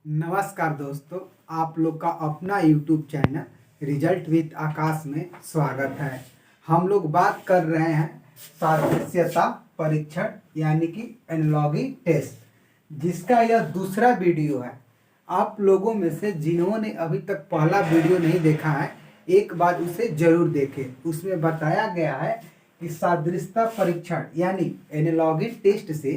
नमस्कार दोस्तों, आप लोग का अपना YouTube चैनल रिजल्ट विद आकाश में स्वागत है। हम लोग बात कर रहे हैं सादृश्यता परीक्षण यानी कि एनालॉगी टेस्ट, जिसका यह दूसरा वीडियो है। आप लोगों में से जिन्होंने अभी तक पहला वीडियो नहीं देखा है, एक बार उसे जरूर देखें। उसमें बताया गया है कि सादृश्यता परीक्षण यानी एनालॉगी टेस्ट से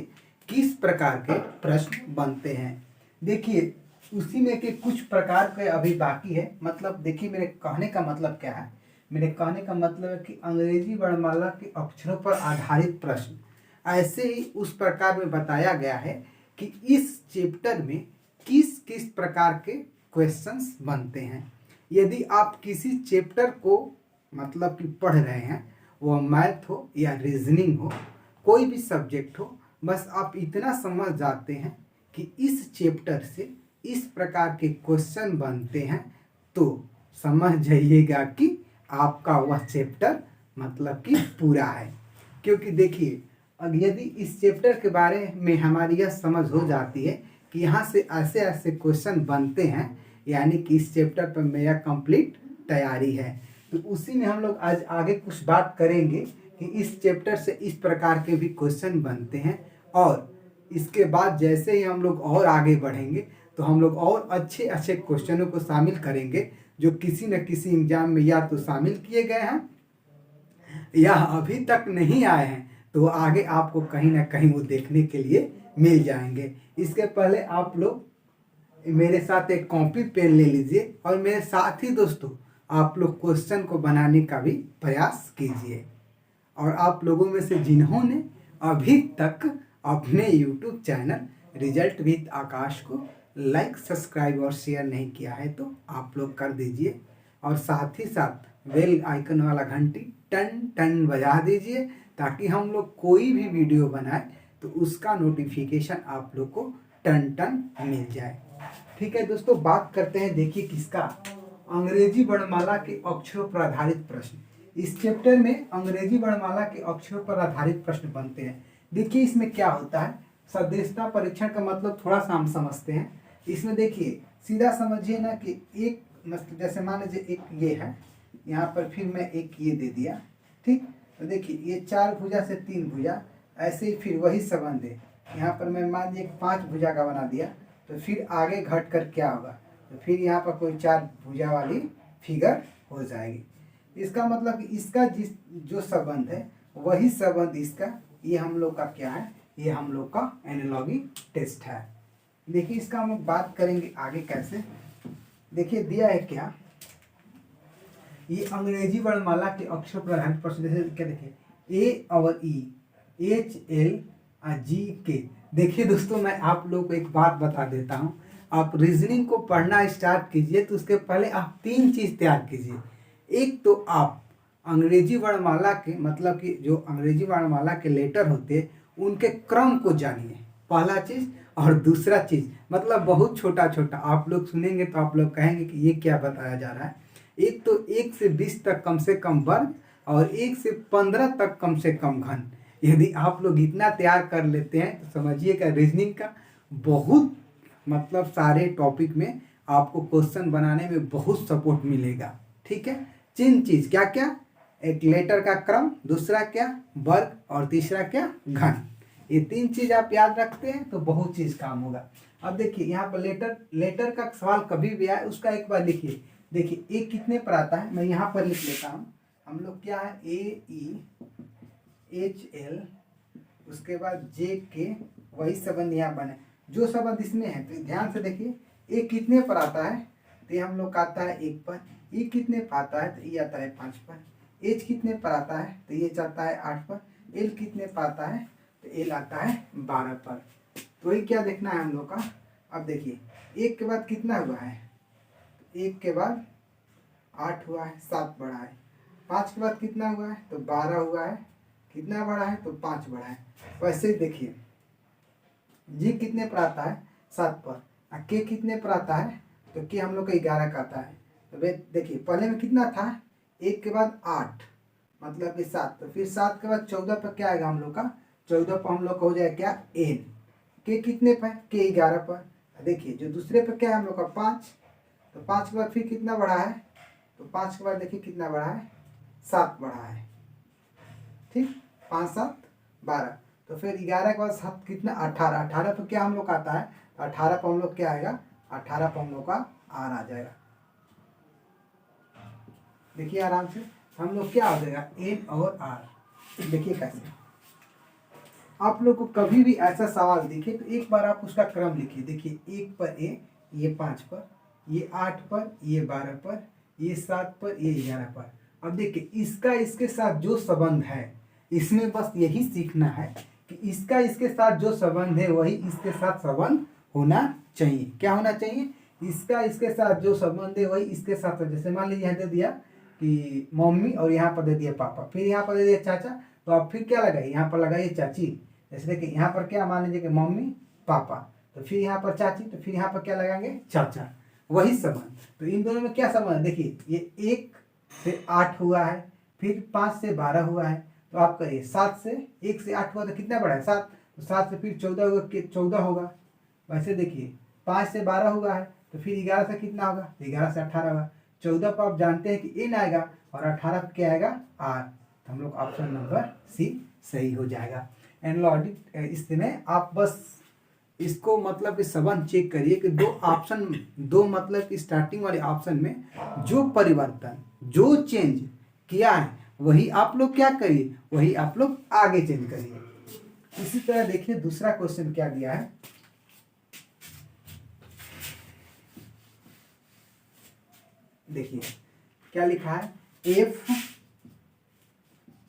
किस प्रकार के प्रश्न बनते हैं। देखिए, उसी में के कुछ प्रकार के अभी बाकी है। मतलब देखिए, मेरे कहने का मतलब क्या है। मेरे कहने का मतलब है कि अंग्रेजी वर्णमाला के अक्षरों पर आधारित प्रश्न ऐसे ही उस प्रकार में बताया गया है कि इस चैप्टर में किस किस प्रकार के क्वेश्चंस बनते हैं। यदि आप किसी चैप्टर को मतलब कि पढ़ रहे हैं, वह मैथ हो या रीजनिंग हो, कोई भी सब्जेक्ट हो, बस आप इतना समझ जाते हैं कि इस चैप्टर से इस प्रकार के क्वेश्चन बनते हैं, तो समझ जाइएगा कि आपका वह चैप्टर मतलब कि पूरा है। क्योंकि देखिए, यदि इस चैप्टर के बारे में हमारी यह समझ हो जाती है कि यहाँ से ऐसे ऐसे क्वेश्चन बनते हैं, यानी कि इस चैप्टर पर मेरा कंप्लीट तैयारी है। तो उसी में हम लोग आज आगे कुछ बात करेंगे कि इस चैप्टर से इस प्रकार के भी क्वेश्चन बनते हैं। और इसके बाद जैसे ही हम लोग और आगे बढ़ेंगे तो हम लोग और अच्छे अच्छे क्वेश्चनों को शामिल करेंगे, जो किसी न किसी एग्जाम में या तो शामिल किए गए हैं या अभी तक नहीं आए हैं, तो आगे आपको कहीं ना कहीं वो देखने के लिए मिल जाएंगे। इसके पहले आप लोग मेरे साथ एक कॉपी पेन ले लीजिए और मेरे साथ ही दोस्तों आप लोग क्वेश्चन को बनाने का भी प्रयास कीजिए। और आप लोगों में से जिन्होंने अभी तक अपने YouTube चैनल रिजल्ट विद आकाश को लाइक, सब्सक्राइब और शेयर नहीं किया है, तो आप लोग कर दीजिए। और साथ ही साथ बेल आइकन वाला घंटी टन टन बजा दीजिए, ताकि हम लोग कोई भी वीडियो बनाए तो उसका नोटिफिकेशन आप लोग को टन टन मिल जाए। ठीक है दोस्तों, बात करते हैं। देखिए किसका, अंग्रेजी वर्णमाला के अक्षरों पर आधारित प्रश्न। इस चैप्टर में अंग्रेजी वर्णमाला के अक्षरों पर आधारित प्रश्न बनते हैं। देखिए इसमें क्या होता है, सदस्यता परीक्षण का मतलब थोड़ा सा हम समझते हैं। इसमें देखिए, सीधा समझिए ना कि एक मतलब जैसे मान लीजिए एक ये है, यहाँ पर फिर मैं एक ये दे दिया, ठीक। तो देखिए ये 4 भुजा से 3 भुजा, ऐसे ही फिर वही संबंध है। यहाँ पर मैं मान लीजिए 5 भुजा का बना दिया, तो फिर आगे घट कर क्या होगा, तो फिर यहाँ पर कोई 4 भुजा वाली फिगर हो जाएगी। इसका मतलब कि इसका जो संबंध है वही संबंध इसका, ये हम लोग का क्या है, ये हम लोग का एनालॉगी टेस्ट है। देखिए इसका हम लोग बात करेंगे आगे कैसे। देखिए दिया है क्या, ये अंग्रेजी वर्णमाला के अक्षर पर आधारित प्रश्न। जैसे क्या देखिए, ए और ई, एच एल जी के। देखिए दोस्तों, मैं आप लोगों को एक बात बता देता हूँ। आप रीजनिंग को पढ़ना स्टार्ट कीजिए तो उसके पहले आप 3 चीज़ तैयार कीजिए। एक तो आप अंग्रेजी वर्णमाला के मतलब कि जो अंग्रेजी वर्णमाला के लेटर होते हैं उनके क्रम को जानिए, पहला चीज़। और दूसरा चीज़ मतलब बहुत छोटा छोटा, आप लोग सुनेंगे तो आप लोग कहेंगे कि ये क्या बताया जा रहा है। एक तो 1 से 20 तक कम से कम वर्ग और 1 से 15 तक कम से कम घन। यदि आप लोग इतना तैयार कर लेते हैं तो समझिएगा रीजनिंग का बहुत मतलब सारे टॉपिक में आपको क्वेश्चन बनाने में बहुत सपोर्ट मिलेगा। ठीक है, 3 चीज़ क्या क्या, एक लेटर का क्रम, दूसरा क्या वर्ग, और तीसरा क्या घन। ये 3 चीज़ आप याद रखते हैं तो बहुत चीज़ काम होगा। अब देखिए यहाँ पर लेटर का सवाल कभी भी आए उसका एक बार लिखिए। देखिए ए कितने पर आता है, मैं यहाँ पर लिख लेता हूँ। हम लोग क्या है, ए ई एच एल, उसके बाद जे के, वही संबंध यहाँ बने जो संबंध इसमें है। तो ध्यान से देखिए, ए कितने पर आता है, तो ये हम लोग का आता है 1 पर। ई कितने पर आता है, तो ये आता है 5 पर। एच कितने पर आता है, तो ये जाता है 8 पर। एल कितने पर आता है, तो एल आता है 12 पर। तो वही क्या देखना है हम लोग का। अब देखिए 1 के बाद कितना हुआ है, 1 के बाद 8 हुआ है, 7 बढ़ा है। 5 के बाद कितना हुआ है, तो 12 हुआ है। कितना बढ़ा है, तो 5 बढ़ा है। वैसे ही देखिए जी कितने पर आता है, 7 पर। के कितने पर आता है, तो के हम लोग का 11 का आता है। तो देखिए पहले में कितना था, 1 के बाद 8 मतलब कि 7, तो फिर 7 के बाद 14 पर क्या आएगा हम लोग का, 14 पर हम लोग का हो जाएगा क्या, एन। के कितने पर, के 11 पर। देखिए जो दूसरे पे क्या है हम लोग का 5, तो 5 के बाद फिर कितना बढ़ा है, तो 5 के बाद देखिए कितना बढ़ा है, 7 बढ़ा है, ठीक। 5 7 12, तो फिर 11 के बाद 7 कितना 18, 18 पे क्या हम लोग का आता है, 18 पे हम लोग क्या आएगा, 18 पे हम लोग का आर आ जाएगा। देखिए आराम से हम लोग क्या आ जाएगा, एन और आर। देखिए कैसे आप लोग को कभी भी ऐसा सवाल दिखे तो एक बार आप उसका क्रम लिखिए। देखिए 1 पर ए, ये 5 पर, ये 8 पर, ये 12 पर, ये 7 पर, ये 11 पर। अब देखिए इसका इसके साथ जो संबंध है, इसमें बस यही सीखना है कि इसका इसके साथ जो संबंध है वही इसके साथ संबंध होना चाहिए। क्या होना चाहिए, इसका इसके साथ जो संबंध है वही इसके साथ। जैसे मान लीजिए यहाँ दे दिया कि मम्मी और यहाँ पर दे दिया पापा, फिर यहाँ पर दे दिया चाचा, तो आप फिर क्या लगाइए, यहाँ पर लगाइए चाची। जैसे देखिए यहाँ पर क्या मान लीजिए कि मम्मी पापा, तो फिर यहाँ पर चाची, तो फिर यहाँ पर क्या लगाएंगे, चाचा, वही संबंध। तो इन दोनों में क्या संबंध है, देखिए ये 1 से 8 हुआ है, फिर 5 से 12 हुआ है, तो आप करिए 7 से 1 से 8 हुआ तो कितना बढ़ा है 7, तो 7 से फिर 14 होगा, 14 होगा। वैसे देखिए 5 से 12 हुआ है, तो फिर 11 से कितना होगा, 11 से 18 होगा। 14 पर आप जानते हैं कि एन आएगा और 18 पर क्या आएगा, आर। तो हम लोग ऑप्शन नंबर सी सही हो जाएगा। एंड लॉजिक इसमें आप बस इसको मतलब इस संबंध चेक करिए कि दो मतलब स्टार्टिंग वाले ऑप्शन में जो परिवर्तन, जो चेंज किया है वही आप लोग क्या करिए, वही आप लोग आगे चेंज करिए। इसी तरह देखिए दूसरा क्वेश्चन क्या दिया है, देखिए क्या लिखा है, एफ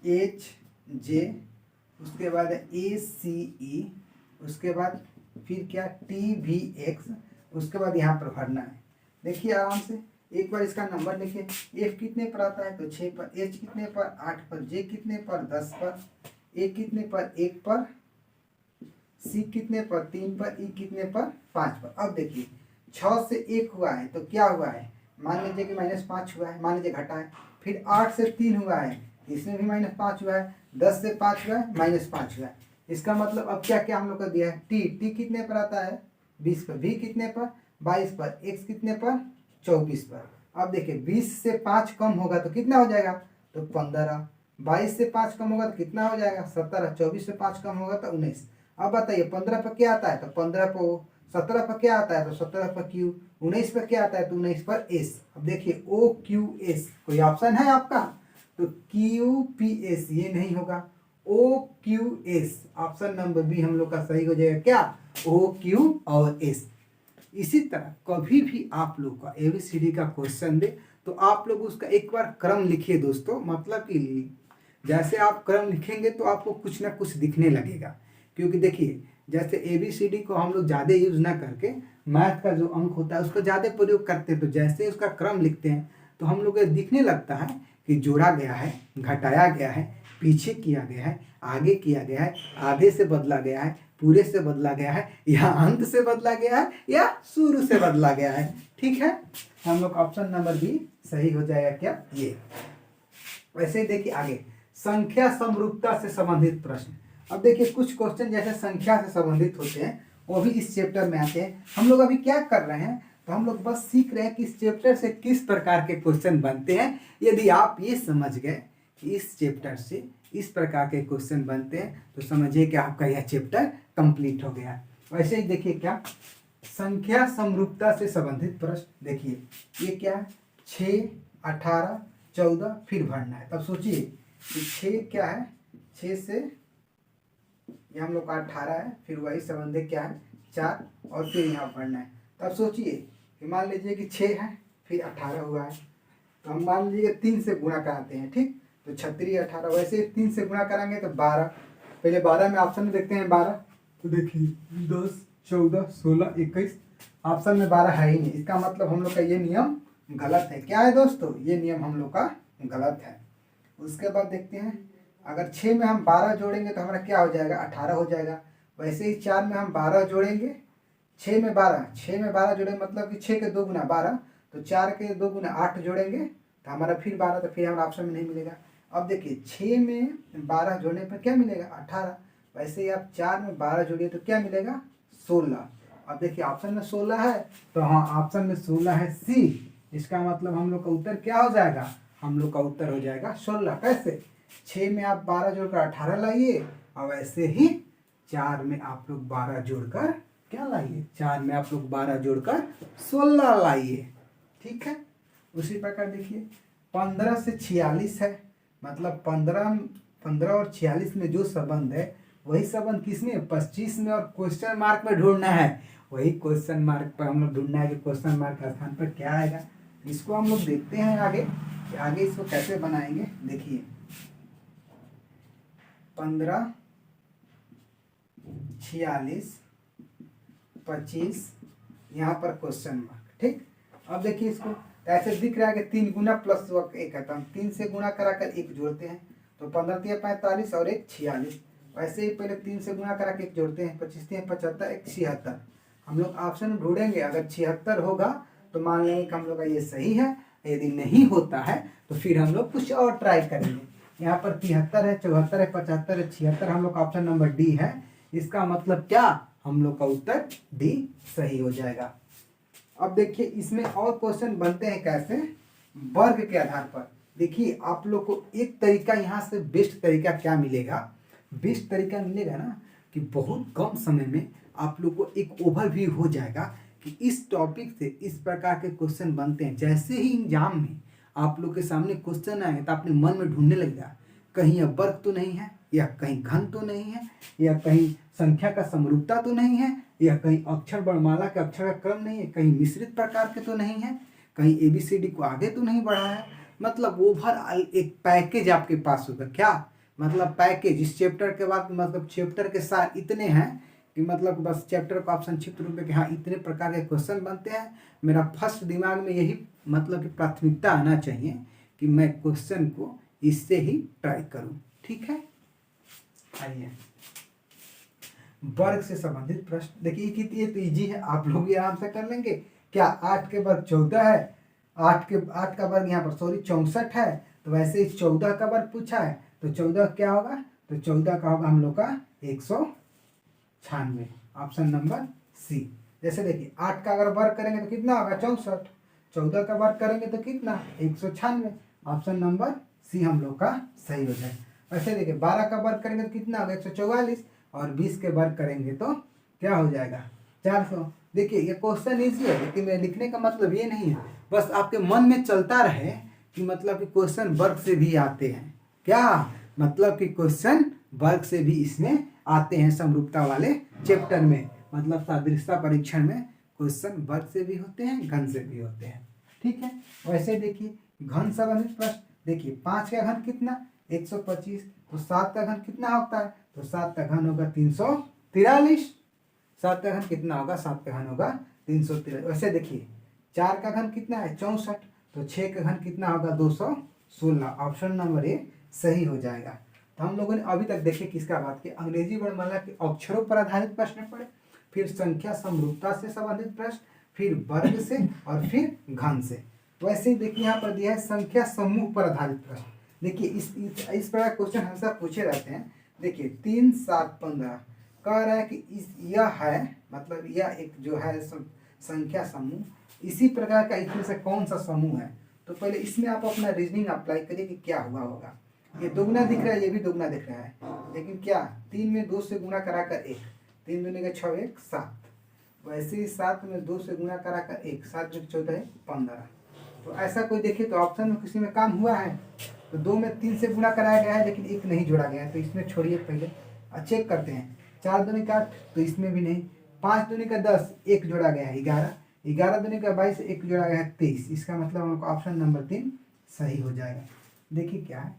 एच जे, उसके बाद ए सी ई, उसके बाद फिर क्या टी वी एक्स, उसके बाद यहाँ पर भरना है। देखिए आराम से एक बार इसका नंबर लिखिए। एफ कितने पर आता है, तो 6 पर, एच कितने पर 8 पर, जे कितने पर 10 पर, ए कितने पर 1 पर, सी कितने पर 3 पर, ई कितने पर 5 पर। अब देखिए 6 से 1 हुआ है तो क्या हुआ है, मान लीजिए कि -5 हुआ है, मान लीजिए घटा है। फिर 8 से 3 हुआ है, इसमें भी -5 हुआ है। 10 से 5 हुआ है, -5 हुआ है। इसका मतलब अब क्या क्या हम लोग को दिया है, टी कितने पर आता है 20 पर, वी कितने पर 22 पर, एक्स कितने पर 24 पर। अब देखिए 20 से 5 कम होगा तो कितना हो जाएगा, तो 15। 22 से 5 कम होगा तो कितना हो जाएगा 17। 24 से 5 कम होगा तो 19। अब बताइए 15 पर क्या आता है, तो 15 पर ओ। 17 पर क्या आता है, तो 17 पर क्यू। 19 पर क्या आता है, तो 19 पर एस। अब देखिए ओ क्यू एस कोई ऑप्शन है आपका, तो क्यू पी एस ये नहीं होगा, O Q S option number B हम लोग का सही हो जाएगा। क्या, ओ क्यू और एस। इसी तरह कभी भी आप लोग का एबीसीडी का क्वेश्चन दे तो आप लोग उसका एक बार क्रम लिखिए दोस्तों। मतलब कि जैसे आप क्रम लिखेंगे तो आपको कुछ ना कुछ दिखने लगेगा। क्योंकि देखिए जैसे एबीसीडी को हम लोग ज़्यादा यूज ना करके मैथ का जो अंक होता है उसका ज़्यादा प्रयोग करते हैं, तो जैसे उसका क्रम लिखते हैं तो हम लोग को दिखने लगता है कि जोड़ा गया है, घटाया गया है, पीछे किया गया है, आगे किया गया है, आधे से बदला गया है, पूरे से बदला गया है, या अंत से बदला गया है, या शुरू से बदला गया है। ठीक है, हम लोग ऑप्शन नंबर बी सही हो जाएगा। क्या ये, वैसे ही देखिए आगे संख्या समरूपता से संबंधित प्रश्न। अब देखिए कुछ क्वेश्चन जैसे संख्या से संबंधित होते हैं वो भी इस चैप्टर में आते हैं। हम लोग अभी क्या कर रहे हैं, तो हम लोग बस सीख रहे हैं कि इस चैप्टर से किस प्रकार के क्वेश्चन बनते हैं। यदि आप ये समझ गए कि इस चैप्टर से इस प्रकार के क्वेश्चन बनते हैं तो समझिए कि आपका यह चैप्टर कंप्लीट हो गया। वैसे ही देखिए क्या संख्या समरूपता से संबंधित प्रश्न, देखिए ये क्या है, 6 18 14 फिर भरना है। तब सोचिए कि 6 क्या है, 6 से ये हम लोग का 18 है, फिर वही संबंध क्या है 4 और फिर यहाँ भरना है। तब सोचिए कि मान लीजिए कि 6 है फिर 18 हुआ है, तो हम मान लीजिए 3 से गुणा कराते हैं। ठीक, तो 36 18, वैसे 3 से गुणा कराएंगे तो 12। पहले 12 में ऑप्शन में देखते हैं 12, तो देखिए 10 14 16 21, ऑप्शन में 12 है ही नहीं। इसका मतलब हम लोग का ये नियम गलत है। क्या है दोस्तों, ये नियम हम लोग का गलत है। उसके बाद देखते हैं अगर 6 में हम 12 जोड़ेंगे तो हमारा क्या हो जाएगा 18 हो जाएगा। वैसे ही 4 में हम 12 जोड़ेंगे, 6 में 12 जोड़ेंगे मतलब कि 6 के 2 गुना 12, तो 4 के 2 गुना 8 जोड़ेंगे तो हमारा फिर 12, तो फिर हमारा ऑप्शन में नहीं मिलेगा। अब देखिए 6 में 12 जोड़ने पर क्या मिलेगा 18। वैसे ही आप 4 में 12 जोड़िए तो क्या मिलेगा 16। अब देखिए ऑप्शन में 16 है, तो हाँ ऑप्शन में 16 है सी। इसका मतलब हम लोग का उत्तर क्या हो जाएगा, हम लोग का उत्तर हो जाएगा 16। कैसे, 6 में आप 12 जोड़कर 18 लाइए, और वैसे ही 4 में आप लोग 12 जोड़कर क्या लाइए, 4 में आप लोग 12 जोड़कर 16 लाइए। ठीक है, उसी प्रकार देखिए 15 से 46 है, मतलब 15 और 46 में जो संबंध है वही संबंध किसमें, 25 में, और क्वेश्चन मार्क में ढूंढना है। वही क्वेश्चन मार्क पर हम लोग ढूंढना है कि क्वेश्चन मार्क का स्थान पर क्या आएगा। इसको हम लोग देखते हैं आगे कि आगे इसको कैसे बनाएंगे। देखिए 15, 46, 25, यहाँ पर क्वेश्चन मार्क। ठीक, अब देखिए इसको ऐसे दिख रहा है कि 3 गुना प्लस 1 है, तो हम 3 से गुणा कराकर 1 जोड़ते हैं, तो 15 तिया 45 और 1 46। वैसे ही पहले 3 से गुणा करा के 1 जोड़ते हैं, 25 तिया 75, 1 76। हम लोग ऑप्शन में ढूंढेंगे, अगर 76 होगा तो मान लेंगे कि हम लोग का ये सही है। यदि नहीं होता है तो फिर हम लोग कुछ और ट्राई करेंगे। यहाँ पर 73 है, 74 है, 75 है, 76, हम लोग का ऑप्शन नंबर डी है। इसका मतलब क्या, हम लोग का उत्तर डी सही हो जाएगा। अब देखिए इसमें और क्वेश्चन बनते हैं कैसे, वर्ग के आधार पर। देखिए आप लोग को एक तरीका यहाँ से बेस्ट तरीका क्या मिलेगा, बेस्ट तरीका मिलेगा ना कि बहुत कम समय में आप लोग को एक ओवरव्यू हो जाएगा कि इस टॉपिक से इस प्रकार के क्वेश्चन बनते हैं। जैसे ही एग्जाम में आप लोग के सामने क्वेश्चन आएंगे तो अपने मन में ढूंढने लगेगा कहीं यह वर्ग तो नहीं है, या कहीं घन तो नहीं है, या कहीं संख्या का समरूपता तो नहीं है, या कहीं अक्षर वर्णमाला के अक्षर का क्रम नहीं है, कहीं मिश्रित प्रकार के तो नहीं है, कहीं ABCD को आगे तो नहीं बढ़ा है। मतलब ओवरऑल एक पैकेज आपके पास होगा। क्या मतलब पैकेज, इस चैप्टर के बाद मतलब चैप्टर के साथ इतने हैं कि मतलब बस चैप्टर को आप संक्षिप्त रूप में कि हाँ इतने प्रकार के क्वेश्चन बनते हैं। मेरा फर्स्ट दिमाग में यही मतलब कि प्राथमिकता आना चाहिए कि मैं क्वेश्चन को इससे ही ट्राई करूं। ठीक है, आइए वर्ग से संबंधित प्रश्न देखिए कि ये तो इजी है, आप लोग भी आराम से कर लेंगे। क्या 8 के वर्ग 14 है, 8 का वर्ग यहाँ पर 64 है, तो वैसे ही 14 का वर्ग पूछा है, तो 14 क्या होगा, तो 14 का होगा हम लोग का 196, ऑप्शन नंबर सी। जैसे देखिए 8 का अगर वर्ग करेंगे तो कितना होगा 64, 14 का वर्ग करेंगे तो कितना 196, ऑप्शन नंबर सी हम लोग का सही हो जाए। वैसे देखिए 12 का वर्ग करेंगे तो कितना होगा 144, और 20 के वर्ग करेंगे तो क्या हो जाएगा 400। देखिए ये क्वेश्चन ईजी है, लेकिन लिखने का मतलब ये नहीं है, बस आपके मन में चलता रहे कि मतलब कि क्वेश्चन वर्ग से भी आते हैं। क्या मतलब कि क्वेश्चन वर्ग से भी इसमें आते हैं, समरूपता वाले चैप्टर में, मतलब सादृश्यता परीक्षण में क्वेश्चन वर्ग से भी होते हैं, घन से भी होते हैं। ठीक है, वैसे देखिए घन संबंधित प्रश्न। देखिए 5 का घन कितना 125, तो 7 का घन कितना होता है, तो 7 का घन होगा 343। 7 का घन कितना होगा, 7 का घन होगा 343। वैसे देखिए 4 का घन कितना है 64, तो 6 का घन कितना होगा 216, ऑप्शन नंबर ए सही हो जाएगा। तो हम लोगों ने अभी तक देखे किसका बात की, अंग्रेजी वर्णमाला के अक्षरों पर आधारित प्रश्न पढ़े, फिर संख्या समरूपता से संबंधित प्रश्न, फिर वर्ग से, और फिर घन से। वैसे ही देखिए यहाँ पर दिया है संख्या समूह पर आधारित प्रश्न। देखिए इस प्रकार क्वेश्चन हमेशा पूछे रहते हैं। देखिए 3, 7, 15 कह रहा है कि यह है, मतलब यह एक जो है संख्या समूह, इसी प्रकार का इसमें से कौन सा समूह है। तो पहले इसमें आप अपना रीजनिंग अप्लाई करिए कि क्या हुआ होगा। ये दुगना दिख रहा है, ये भी दुगना दिख रहा है, लेकिन क्या 3 में 2 से गुणा कराकर 1, 3 दूनी का 6, 1 7, वैसे ही 7 में 2 से गुणा कराकर 1, 7 में 14 15। तो ऐसा कोई देखिए तो ऑप्शन में किसी में काम हुआ है, तो 2 में 3 से गुणा कराया गया है लेकिन 1 नहीं जोड़ा गया है, तो इसमें छोड़िए पहले चेक करते हैं। 4 दूनी का 8, तो इसमें भी नहीं। 5 दूनी का 10, 1 जोड़ा गया है 11, 11 दूनी का 22, 1 जोड़ा गया है 23। इसका मतलब हमको ऑप्शन नंबर 3 सही हो जाएगा। देखिए क्या है,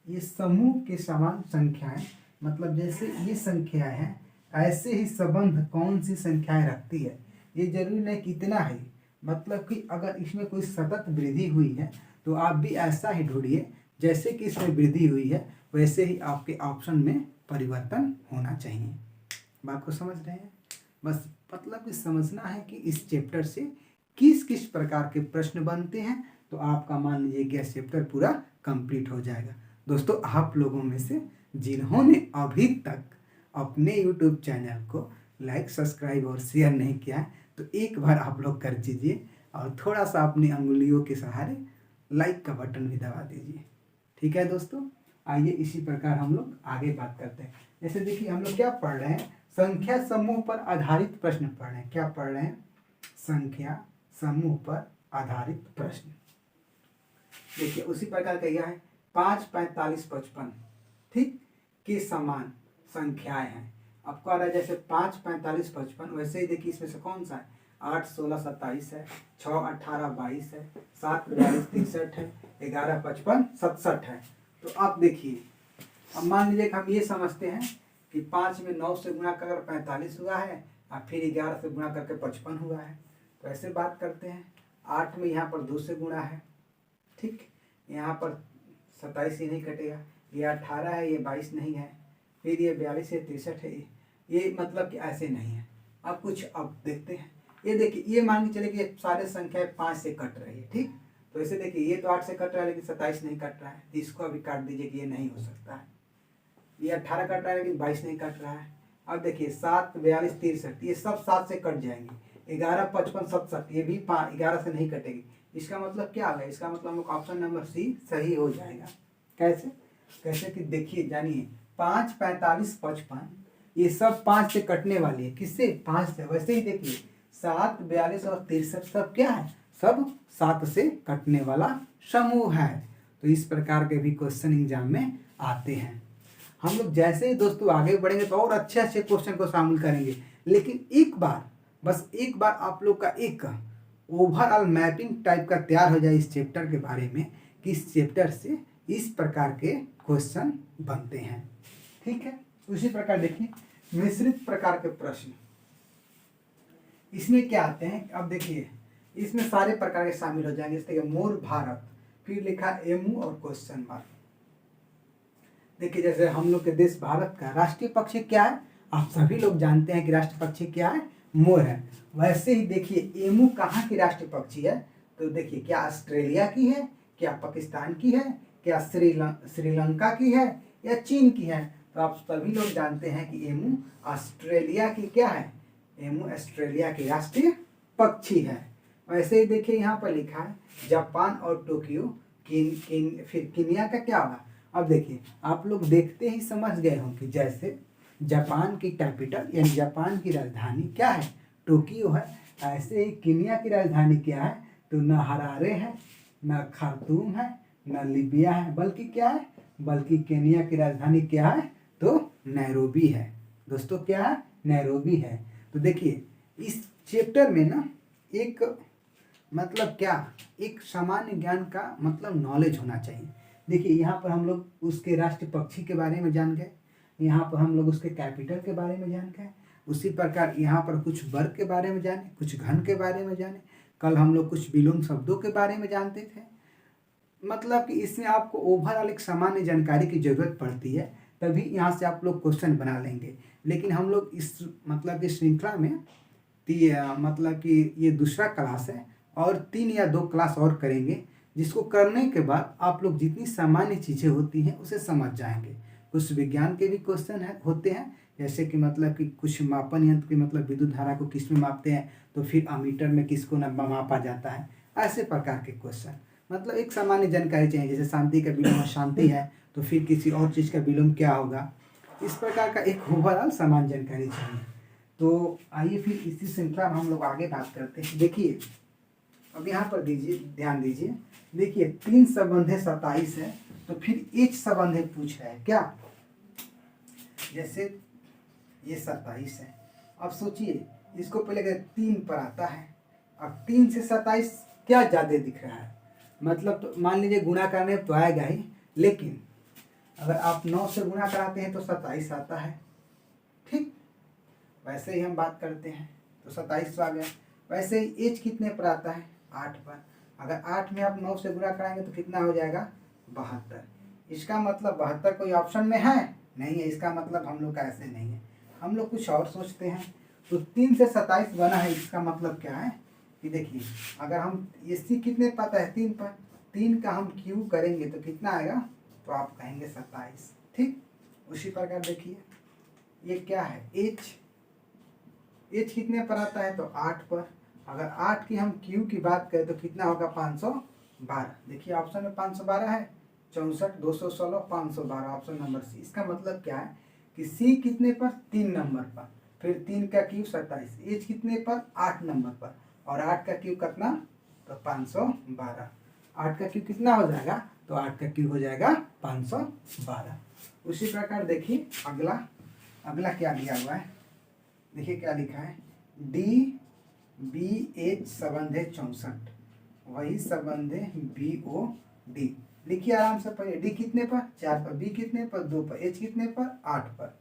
ये समूह के समान संख्याएं, मतलब जैसे ये संख्याएं हैं ऐसे ही संबंध कौन सी संख्याएं रखती है। ये जरूरी नहीं कि इतना है, मतलब कि अगर इसमें कोई सतत वृद्धि हुई है तो आप भी ऐसा ही ढूंढिए जैसे कि इसमें वृद्धि हुई है वैसे ही आपके ऑप्शन में परिवर्तन होना चाहिए। बात को समझ रहे हैं, बस मतलब कि समझना है कि इस चैप्टर से किस किस प्रकार के प्रश्न बनते हैं, तो आपका मान लीजिए कि चैप्टर पूरा कंप्लीट हो जाएगा। दोस्तों आप लोगों में से जिन्होंने अभी तक अपने YouTube चैनल को लाइक सब्सक्राइब और शेयर नहीं किया है तो एक बार आप लोग कर दीजिए और थोड़ा सा अपनी अंगुलियों के सहारे लाइक का बटन भी दबा दीजिए। ठीक है दोस्तों, आइए इसी प्रकार हम लोग आगे बात करते हैं। जैसे देखिए हम लोग क्या पढ़ रहे हैं, संख्या समूह पर आधारित प्रश्न पढ़ रहे हैं। क्या पढ़ रहे हैं? संख्या समूह पर आधारित प्रश्न। देखिए उसी प्रकार का यह है 5, 45, 55 ठीक के समान संख्याएं हैं। आपको आ रहा है जैसे 5, 45, 55, वैसे ही देखिए इसमें से कौन सा है? 8, 16, 27 है, 6, 18, 22 है, 7, 42, 63 है, 11, 55, 67 है। तो आप देखिए, अब मान लीजिए कि हम ये समझते हैं कि 5 में 9 से गुणा कर 45 हुआ है और फिर 11 से गुणा करके 55 हुआ है। तो ऐसे बात करते हैं। 8 में यहाँ पर 2 से गुणा है, ठीक, यहाँ पर 27 ही नहीं कटेगा, ये 18 है, ये 22 नहीं है, फिर ये 42 है, 63 है, ये मतलब कि ऐसे नहीं है। अब कुछ अब देखते हैं। ये देखिए, ये मान के चले कि ये सारे संख्याएं 5 से कट रही है, ठीक। तो ऐसे देखिए ये तो 8 से कट रहा है लेकिन 27 नहीं कट रहा है, तो इसको अभी काट दीजिए कि ये नहीं हो सकता है। ये 18 कट रहा है लेकिन 22 नहीं कट रहा है। अब देखिए 7, 42, 63 ये सब 7 से कट जाएंगे। 11, 55, 67 ये भी 11 से नहीं कटेगी। इसका मतलब क्या है? इसका मतलब हम लोग ऑप्शन नंबर सी सही हो जाएगा। कैसे? कैसे कि देखिए जानिए, 5, 45, 55 ये सब 5 से कटने वाली है। किससे? 5 से। वैसे ही देखिए 7, 42 और 63 सब क्या है? सब 7 से कटने वाला समूह है। तो इस प्रकार के भी क्वेश्चन एग्जाम में आते हैं। हम लोग जैसे ही दोस्तों आगे बढ़ेंगे तो और अच्छे अच्छे क्वेश्चन को शामिल करेंगे। लेकिन एक बार, बस एक बार आप लोग का एक ओवरऑल मैपिंग टाइप का तैयार हो जाए इस चैप्टर के बारे में कि इस चैप्टर से इस प्रकार के क्वेश्चन बनते हैं। ठीक है, उसी प्रकार देखिए मिश्रित प्रकार के प्रश्न, इसमें क्या आते हैं? अब देखिए इसमें सारे प्रकार के शामिल हो जाएंगे। जैसे मोर भारत, फिर लिखा एमू और क्वेश्चन मार्क। देखिए जैसे हम लोग के देश भारत का राष्ट्रीय पक्षी क्या है? आप सभी लोग जानते हैं कि राष्ट्रीय पक्षी क्या है? मोर है। वैसे ही देखिए एमू कहाँ की राष्ट्रीय पक्षी है? तो देखिए क्या ऑस्ट्रेलिया की है, क्या पाकिस्तान की है, क्या श्रीलंका की है, या चीन की है? तो आप सभी लोग जानते हैं कि एमू ऑस्ट्रेलिया की क्या है? एमू ऑस्ट्रेलिया की राष्ट्रीय पक्षी है। वैसे ही देखिए यहाँ पर लिखा है जापान और टोक्यो, फिर केन्या का क्या होगा? अब देखिए आप लोग देखते ही समझ गए हों कि जैसे जापान की कैपिटल यानी जापान की राजधानी क्या है? टोक्यो है। ऐसे ही केन्या की राजधानी क्या है? तो न हरारे है, न खार्तूम है, न लिबिया है, बल्कि क्या है? बल्कि केन्या की राजधानी क्या है? तो नैरोबी है। दोस्तों क्या है? नैरोबी है। तो देखिए इस चैप्टर में ना एक मतलब क्या, एक सामान्य ज्ञान का मतलब नॉलेज होना चाहिए। देखिए यहाँ पर हम लोग उसके राष्ट्रीय पक्षी के बारे में जान गए, यहाँ पर हम लोग उसके कैपिटल के बारे में जान गए, उसी प्रकार यहाँ पर कुछ वर्ग के बारे में जाने, कुछ घन के बारे में जाने, कल हम लोग कुछ विलोम शब्दों के बारे में जानते थे। मतलब कि इसमें आपको ओवरऑल एक सामान्य जानकारी की जरूरत पड़ती है, तभी यहाँ से आप लोग क्वेश्चन बना लेंगे। लेकिन हम लोग इस मतलब की श्रृंखला में मतलब कि ये दूसरा क्लास है और 3 या 2 क्लास और करेंगे, जिसको करने के बाद आप लोग जितनी सामान्य चीज़ें होती हैं उसे समझ जाएंगे। कुछ विज्ञान के भी क्वेश्चन होते हैं, जैसे कि मतलब कि कुछ मापन यंत्र की मतलब विद्युत धारा को किस में मापते हैं, तो फिर अमीटर में किसको मापा जाता है, ऐसे प्रकार के क्वेश्चन। मतलब एक सामान्य जानकारी चाहिए, जैसे शांति का विलोम शांति है तो फिर किसी और चीज़ का विलोम क्या होगा, इस प्रकार का एक ओवरऑल सामान्य जानकारी चाहिए। तो आइए फिर इसी श्रृंखला में हम लोग आगे बात करते हैं। देखिए अब यहाँ पर ध्यान दीजिए, देखिए 3 संबंधे 27 है, तो फिर एच संबंधे पूछ रहा है क्या? जैसे ये 27 है, अब सोचिए इसको पहले 3 पर आता है, अब 3 से 27 क्या ज़्यादा दिख रहा है? मतलब तो मान लीजिए गुणा करने तो आएगा ही, लेकिन अगर आप 9 से गुणा कराते हैं तो 27 आता है, ठीक। वैसे ही हम बात करते हैं तो 27 आ गया। वैसे ही एच कितने पर आता है? 8 पर। अगर 8 में आप 9 से गुणा कराएंगे तो कितना हो जाएगा? 72। इसका मतलब 72 कोई ऑप्शन में है? नहीं है। इसका मतलब हम लोग का ऐसे नहीं है, हम लोग कुछ और सोचते हैं। तो 3 से 27 बना है, इसका मतलब क्या है कि देखिए अगर हम इसी कितने पता है 3 पर, 3 का हम क्यू करेंगे तो कितना आएगा? तो आप कहेंगे 27, ठीक। उसी प्रकार देखिए ये क्या है? एच, एच कितने पर आता है तो 8 पर। अगर 8 की हम क्यू की बात करें तो कितना होगा 512। देखिए ऑप्शन में 512 है, 64 216 512 ऑप्शन नंबर सी। इसका मतलब क्या है कि सी कितने पर 3 नंबर पर, फिर 3 का क्यू 27, एच कितने पर 8 नंबर पर, और 8 का क्यू कितना तो 512। 8 का क्यू कितना हो जाएगा तो 8 का क्यू हो जाएगा 512। उसी प्रकार देखिए अगला क्या दिया हुआ है, देखिए क्या लिखा है, डी बी एच संबंध है 64, वही संबंध है बी ओ डी। लिखिए आराम से पढ़िए, डी कितने पर 4 पर, बी कितने पर 2 पर, एच कितने पर 8 पर।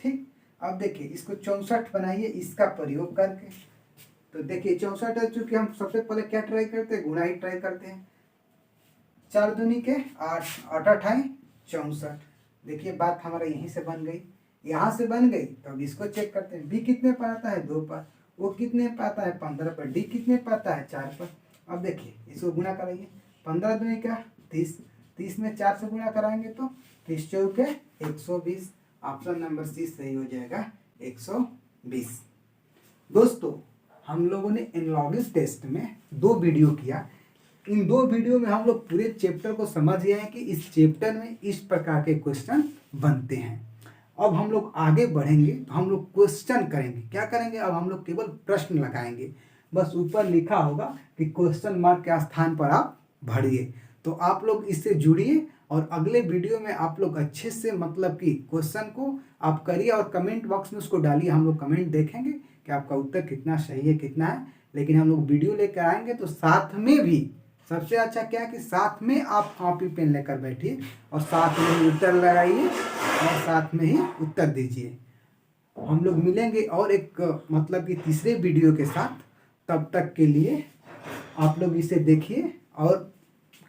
ठीक, अब देखिए इसको 64 बनाइए इसका प्रयोग करके। तो देखिए 64 है, चूंकि हम सबसे पहले क्या ट्राई करते हैं, गुणा ही ट्राई करते हैं। 4 दूनी के 8, 8 अठाई 64। देखिए बात हमारा यहीं से बन गई, यहाँ से बन गई। तो अब इसको चेक करते हैं, बी कितने पर आता है 2 पर, वो कितने पर आता है 15 पर, डी कितने पर आता है 4 पर। अब देखिए इसको गुणा कराइए, 15 दूनी का 30, 30 में 4 से गुणा कराएंगे तो 30 चौके 120। ऑप्शन नंबर सी सही हो जाएगा 120। दोस्तों हम लोगों ने एनालॉगस टेस्ट में 2 वीडियो किया। इन 2 वीडियो में हम लोग पूरे चैप्टर को समझ गए हैं कि इस चैप्टर में इस प्रकार के क्वेश्चन बनते हैं। अब हम लोग आगे बढ़ेंगे तो हम लोग क्वेश्चन करेंगे। क्या करेंगे, अब हम लोग केवल प्रश्न लगाएंगे। बस ऊपर लिखा होगा कि क्वेश्चन मार्क के स्थान पर आप भरिए। तो आप लोग इससे जुड़िए और अगले वीडियो में आप लोग अच्छे से मतलब कि क्वेश्चन को आप करिए और कमेंट बॉक्स में उसको डालिए। हम लोग कमेंट देखेंगे कि आपका उत्तर कितना सही है कितना है। लेकिन हम लोग वीडियो लेकर आएंगे तो साथ में भी सबसे अच्छा क्या है कि साथ में आप कॉपी पेन लेकर बैठिए और साथ में ही उत्तर लगाइए और साथ में ही उत्तर दीजिए। हम लोग मिलेंगे और एक मतलब कि तीसरे वीडियो के साथ। तब तक के लिए आप लोग इसे देखिए और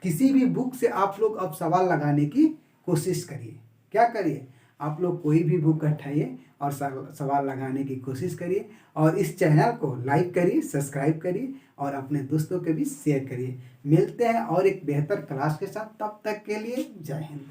किसी भी बुक से आप लोग अब सवाल लगाने की कोशिश करिए। क्या करिए, आप लोग कोई भी बुक उठाइए और सवाल लगाने की कोशिश करिए और इस चैनल को लाइक करिए, सब्सक्राइब करिए और अपने दोस्तों के बीच शेयर करिए। मिलते हैं और एक बेहतर क्लास के साथ, तब तक के लिए जय हिंद।